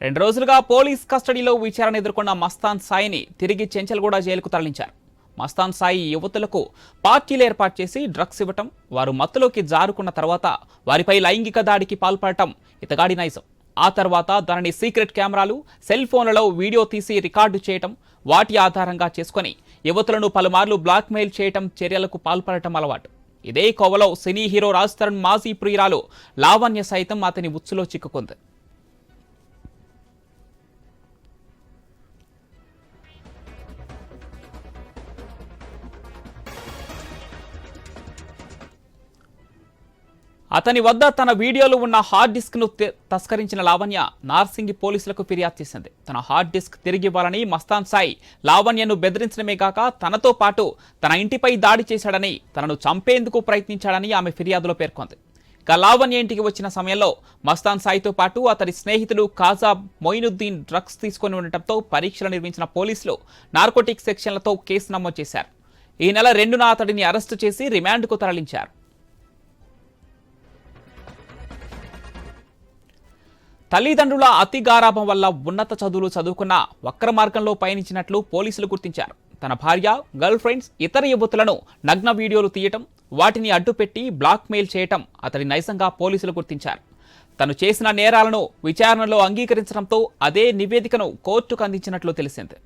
2 రోజులుగా పోలీస్ కస్టడీలో విచారణ ఎదుర్కొన్న మస్తాన్ సాయిని తిరిగి చెంచల్గూడ జైలుకు తరలించారు. మస్తాన్ సాయి యువతులకు పార్టీలు ఏర్పాటు చేసి డ్రగ్స్ ఇవ్వటం, వారు మత్తులోకి జారుకున్న తర్వాత వారిపై లైంగిక దాడికి పాల్పడటం ఇతగాడి నైజం. ఆ తర్వాత దానిని సీక్రెట్ కెమెరాలు, సెల్ ఫోన్లలో వీడియో తీసి రికార్డు చేయటం, వాటి ఆధారంగా చేసుకుని యువతులను పలుమార్లు బ్లాక్మెయిల్ చేయటం, చర్యలకు పాల్పడటం అలవాటు. ఇదే కోవలో సినీ హీరో రాజ్ తరుణ్ మాజీ ప్రియురాలు లావణ్య సైతం అతని ఉచ్చులో చిక్కుకుంది. అతని వద్ద తన వీడియోలు ఉన్న హార్డ్ డిస్క్ ను తస్కరించిన లావణ్య నార్సింగి పోలీసులకు ఫిర్యాదు చేసింది. తన హార్డ్ డిస్క్ తిరిగివ్వాలని మస్తాన్ సాయి లావణ్యను బెదిరించడమే కాక తనతో పాటు తన ఇంటిపై దాడి చేశాడని, తనను చంపేందుకు ప్రయత్నించాడని ఆమె ఫిర్యాదులో పేర్కొంది. ఇక లావణ్య ఇంటికి వచ్చిన సమయంలో మస్తాన్ సాయితో పాటు అతని స్నేహితుడు కాజా మొయినుద్దీన్ డ్రగ్స్ తీసుకుని ఉండటంతో పరీక్షలు నిర్వహించిన పోలీసులు నార్కోటిక్ సెక్షన్లతో కేసు నమోదు చేశారు. ఈ నెల 2న అతడిని అరెస్టు చేసి రిమాండ్కు తరలించారు. తల్లిదండ్రుల అతి గారాభం వల్ల ఉన్నత చదువులు చదువుకున్న వక్ర మార్గంలో పయనించినట్లు పోలీసులు గుర్తించారు. తన భార్య, గర్ల్ ఫ్రెండ్స్, ఇతర యువతులను నగ్న వీడియోలు తీయటం, వాటిని అడ్డుపెట్టి బ్లాక్మెయిల్ చేయటం అతడి నైజంగా పోలీసులు గుర్తించారు. తను చేసిన నేరాలను విచారణలో అంగీకరించడంతో అదే నివేదికను కోర్టుకు అందించినట్లు తెలిసింది.